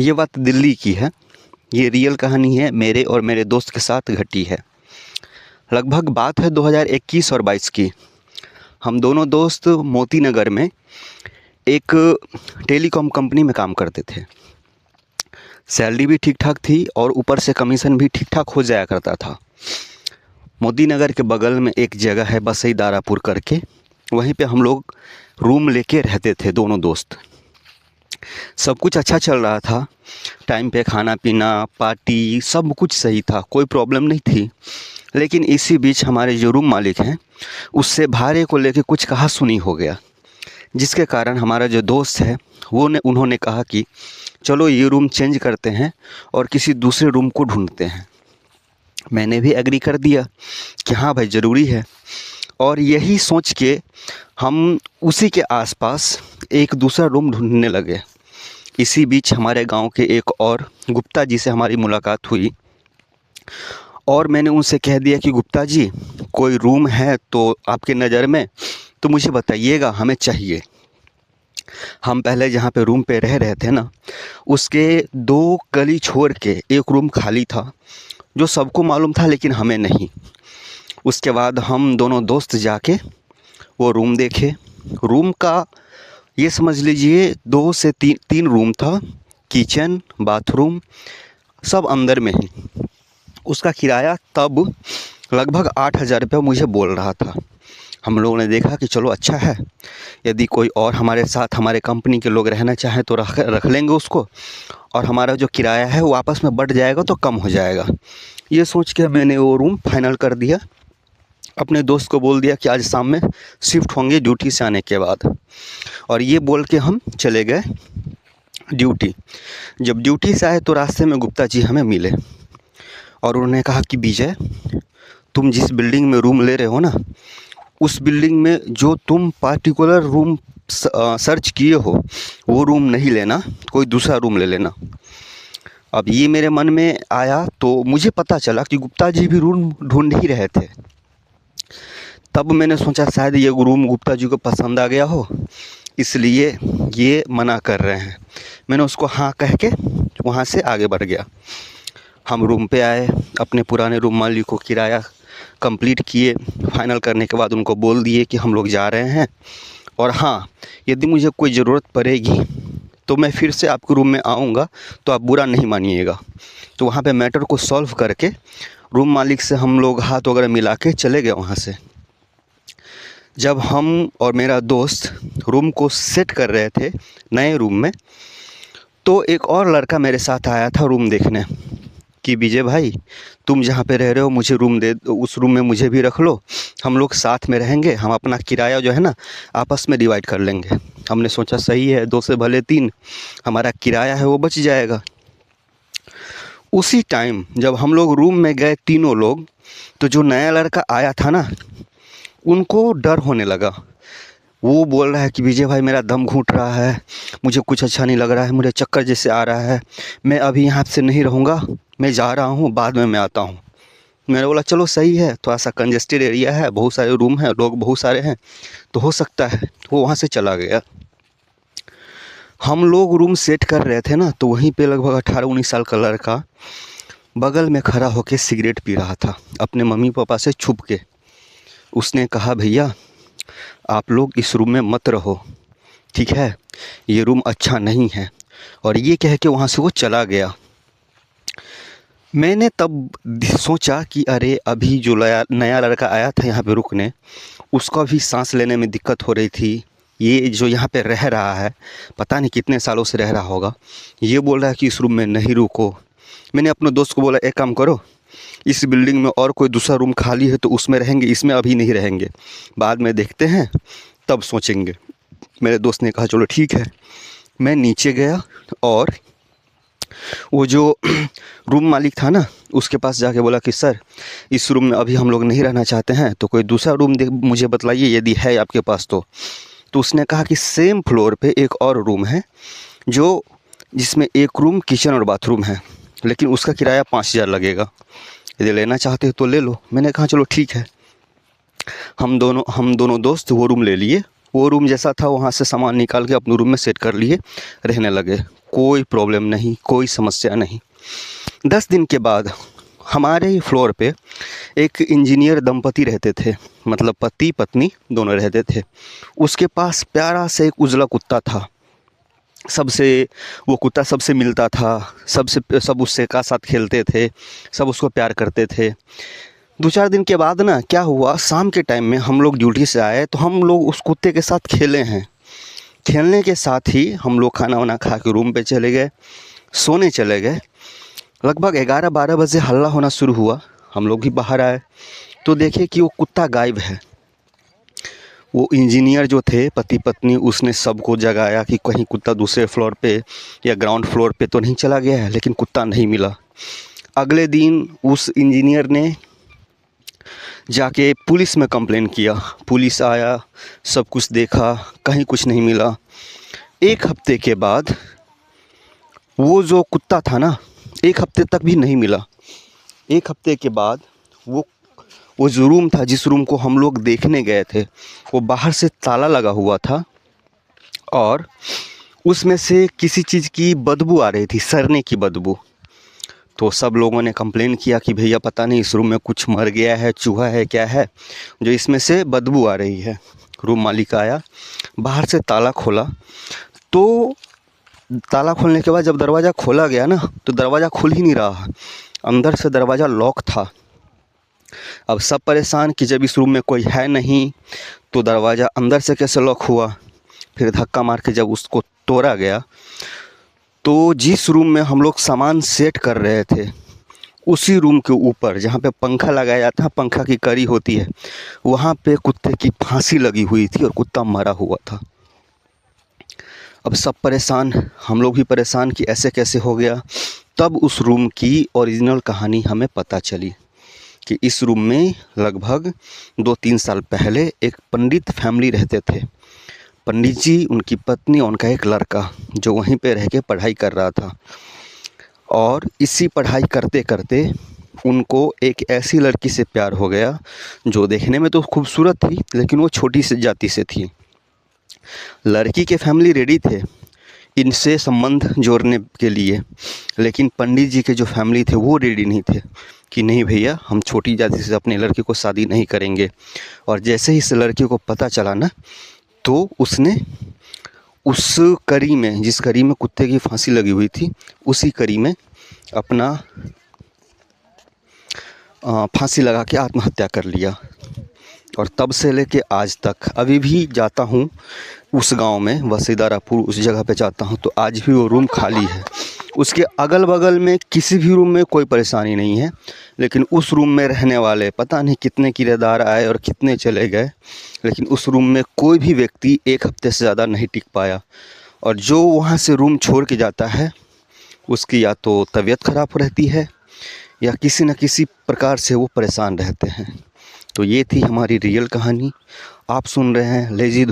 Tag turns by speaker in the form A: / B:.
A: ये बात दिल्ली की है। ये रियल कहानी है, मेरे और मेरे दोस्त के साथ घटी है। लगभग बात है 2021 और 22 की। हम दोनों दोस्त मोती नगर में एक टेलीकॉम कंपनी में काम करते थे। सैलरी भी ठीक ठाक थी और ऊपर से कमीशन भी ठीक ठाक हो जाया करता था। मोती नगर के बगल में एक जगह है बसई दारापुर करके, वहीं पे हम लोग रूम लेके रहते थे दोनों दोस्त। सब कुछ अच्छा चल रहा था, टाइम पे खाना पीना पार्टी सब कुछ सही था, कोई प्रॉब्लम नहीं थी। लेकिन इसी बीच हमारे जो रूम मालिक हैं उससे भाड़े को लेके कुछ कहा सुनी हो गया, जिसके कारण हमारा जो दोस्त है उन्होंने कहा कि चलो ये रूम चेंज करते हैं और किसी दूसरे रूम को ढूंढते हैं। मैंने भी एग्री कर दिया कि हाँ भाई ज़रूरी है। और यही सोच के हम उसी के आसपास एक दूसरा रूम ढूंढने लगे। इसी बीच हमारे गांव के एक और गुप्ता जी से हमारी मुलाकात हुई और मैंने उनसे कह दिया कि गुप्ता जी, कोई रूम है तो आपके नज़र में तो मुझे बताइएगा, हमें चाहिए। हम पहले जहाँ पे रूम पे रह रहे थे ना, उसके 2 गली छोड़ के एक रूम खाली था जो सबको मालूम था लेकिन हमें नहीं। उसके बाद हम दोनों दोस्त जाके वो रूम देखे। रूम का ये समझ लीजिए 2 से 3 रूम था, किचन बाथरूम सब अंदर में ही। उसका किराया तब लगभग 8,000 रुपये मुझे बोल रहा था। हम लोगों ने देखा कि चलो अच्छा है, यदि कोई और हमारे साथ हमारे कंपनी के लोग रहना चाहें तो रख लेंगे उसको, और हमारा जो किराया है वो आपस में बढ़ जाएगा तो कम हो जाएगा। ये सोच के मैंने वो रूम फाइनल कर दिया। अपने दोस्त को बोल दिया कि आज शाम में शिफ्ट होंगे ड्यूटी से आने के बाद, और ये बोल के हम चले गए ड्यूटी। जब ड्यूटी से आए तो रास्ते में गुप्ता जी हमें मिले और उन्होंने कहा कि विजय, तुम जिस बिल्डिंग में रूम ले रहे हो ना, उस बिल्डिंग में जो तुम पार्टिकुलर रूम सर्च किए हो वो रूम नहीं लेना, कोई दूसरा रूम ले लेना। अब ये मेरे मन में आया तो मुझे पता चला कि गुप्ता जी भी रूम ढूंढ ही रहे थे। तब मैंने सोचा शायद ये रूम गुप्ता जी को पसंद आ गया हो, इसलिए ये मना कर रहे हैं। मैंने उसको हाँ कह के वहाँ से आगे बढ़ गया। हम रूम पे आए, अपने पुराने रूम मालिक को किराया कंप्लीट किए। फाइनल करने के बाद उनको बोल दिए कि हम लोग जा रहे हैं, और हाँ, यदि मुझे कोई ज़रूरत पड़ेगी तो मैं फिर से आपके रूम में आऊँगा, तो आप बुरा नहीं मानिएगा। तो वहाँ पे मैटर को सॉल्व करके रूम मालिक से हम लोग हाथ वगैरह मिला के चले गए वहाँ से। जब हम और मेरा दोस्त रूम को सेट कर रहे थे नए रूम में, तो एक और लड़का मेरे साथ आया था रूम देखने कि विजय भाई, तुम जहाँ पे रह रहे हो मुझे रूम दे, उस रूम में मुझे भी रख लो, हम लोग साथ में रहेंगे, हम अपना किराया जो है ना आपस में डिवाइड कर लेंगे। हमने सोचा सही है, 2 से भले 3, हमारा किराया है वो बच जाएगा। उसी टाइम जब हम लोग रूम में गए तीनों लोग, तो जो नया लड़का आया था ना, उनको डर होने लगा। वो बोल रहा है कि विजय भाई, मेरा दम घुट रहा है, मुझे कुछ अच्छा नहीं लग रहा है, मुझे चक्कर जैसे आ रहा है, मैं अभी यहाँ से नहीं रहूँगा, मैं जा रहा हूँ, बाद में मैं आता हूँ। मैंने बोला चलो सही है, थोड़ा सा कंजेस्टेड एरिया है, बहुत सारे रूम हैं, लोग बहुत सारे हैं, तो हो सकता है। वो वहाँ से चला गया। हम लोग रूम सेट कर रहे थे ना, तो वहीं पे लगभग 18-19 साल का लड़का बगल में खड़ा होकर सिगरेट पी रहा था अपने मम्मी पापा से छुप के। उसने कहा भैया, आप लोग इस रूम में मत रहो, ठीक है, ये रूम अच्छा नहीं है, और ये कह के वहाँ से वो चला गया। मैंने तब सोचा कि अरे अभी जो नया लड़का आया था यहाँ पे रुकने, उसका भी सांस लेने में दिक्कत हो रही थी। ये जो यहाँ पे रह रहा है, पता नहीं कितने सालों से रह रहा होगा, ये बोल रहा है कि इस रूम में नहीं रुको। मैंने अपने दोस्त को बोला एक काम करो, इस बिल्डिंग में और कोई दूसरा रूम खाली है तो उसमें रहेंगे, इसमें अभी नहीं रहेंगे, बाद में देखते हैं, तब सोचेंगे। मेरे दोस्त ने कहा चलो ठीक है। मैं नीचे गया और वो जो रूम मालिक था ना, उसके पास जाके बोला कि सर, इस रूम में अभी हम लोग नहीं रहना चाहते हैं, तो कोई दूसरा रूम मुझे बतलाइए यदि है आपके पास तो उसने कहा कि सेम फ्लोर पे एक और रूम है जिसमें एक रूम किचन और बाथरूम है, लेकिन उसका किराया 5,000 लगेगा, यदि लेना चाहते हो तो ले लो। मैंने कहा चलो ठीक है। हम दोनों दोस्त वो रूम ले लिए वो रूम जैसा था वहाँ से सामान निकाल के अपने रूम में सेट कर लिए, रहने लगे। कोई प्रॉब्लम नहीं, कोई समस्या नहीं। 10 दिन के बाद हमारे ही फ्लोर पे एक इंजीनियर दंपति रहते थे, मतलब पति पत्नी दोनों रहते थे। उसके पास प्यारा से एक उजला कुत्ता था। वो कुत्ता सबसे मिलता था, सब उससे का साथ खेलते थे, सब उसको प्यार करते थे। 2-4 दिन के बाद ना क्या हुआ, शाम के टाइम में हम लोग ड्यूटी से आए तो हम लोग उस कुत्ते के साथ खेले हैं। खेलने के साथ ही हम लोग खाना वाना खा के रूम पे चले गए, सोने चले गए। लगभग 11-12 बजे हल्ला होना शुरू हुआ। हम लोग भी बाहर आए तो देखे कि वो कुत्ता गायब है। वो इंजीनियर जो थे पति पत्नी, उसने सबको जगाया कि कहीं कुत्ता दूसरे फ्लोर पे या ग्राउंड फ्लोर पे तो नहीं चला गया है, लेकिन कुत्ता नहीं मिला। अगले दिन उस इंजीनियर ने जाके पुलिस में कंप्लेन किया। पुलिस आया, सब कुछ देखा, कहीं कुछ नहीं मिला। 1 हफ्ते के बाद वो जो कुत्ता था ना, 1 हफ्ते तक भी नहीं मिला। 1 हफ्ते के बाद वो जो रूम था, जिस रूम को हम लोग देखने गए थे, वो बाहर से ताला लगा हुआ था और उसमें से किसी चीज़ की बदबू आ रही थी, सड़ने की बदबू। तो सब लोगों ने कंप्लेन किया कि भैया पता नहीं इस रूम में कुछ मर गया है, चूहा है, क्या है जो इसमें से बदबू आ रही है। रूम मालिक आया, बाहर से ताला खोला, तो ताला खोलने के बाद जब दरवाज़ा खोला गया ना, तो दरवाज़ा खुल ही नहीं रहा, अंदर से दरवाज़ा लॉक था। अब सब परेशान कि जब इस रूम में कोई है नहीं तो दरवाज़ा अंदर से कैसे लॉक हुआ। फिर धक्का मार के जब उसको तोड़ा गया तो जिस रूम में हम लोग सामान सेट कर रहे थे, उसी रूम के ऊपर जहाँ पे पंखा लगाया जाता है, पंखा की कड़ी होती है, वहाँ पे कुत्ते की फांसी लगी हुई थी और कुत्ता मरा हुआ था। अब सब परेशान, हम लोग भी परेशान कि ऐसे कैसे हो गया। तब उस रूम की ओरिजिनल कहानी हमें पता चली कि इस रूम में लगभग 2-3 साल पहले एक पंडित फैमिली रहते थे। पंडित जी, उनकी पत्नी और उनका एक लड़का जो वहीं पे रह के पढ़ाई कर रहा था। और इसी पढ़ाई करते करते उनको एक ऐसी लड़की से प्यार हो गया जो देखने में तो खूबसूरत थी, लेकिन वो छोटी सी जाति से थी। लड़की के फैमिली रेडी थे इनसे संबंध जोड़ने के लिए, लेकिन पंडित जी के जो फैमिली थे वो रेडी नहीं थे कि नहीं भैया, हम छोटी जाति से अपने लड़के को शादी नहीं करेंगे। और जैसे ही इस लड़के को पता चला ना, तो उसने उस कड़ी में, जिस कड़ी में कुत्ते की फांसी लगी हुई थी, उसी कड़ी में अपना फांसी लगा के आत्महत्या कर लिया। और तब से लेके आज तक अभी भी जाता हूँ उस गांव में, वसीदारापुर, उस जगह पे जाता हूँ तो आज भी वो रूम खाली है। उसके अगल बगल में किसी भी रूम में कोई परेशानी नहीं है, लेकिन उस रूम में रहने वाले पता नहीं कितने किराएदार आए और कितने चले गए, लेकिन उस रूम में कोई भी व्यक्ति 1 हफ्ते से ज़्यादा नहीं टिक पाया। और जो वहाँ से रूम छोड़ के जाता है उसकी या तो तबीयत ख़राब रहती है या किसी न किसी प्रकार से वो परेशान रहते हैं। तो ये थी हमारी रियल कहानी। आप सुन रहे हैं लेजी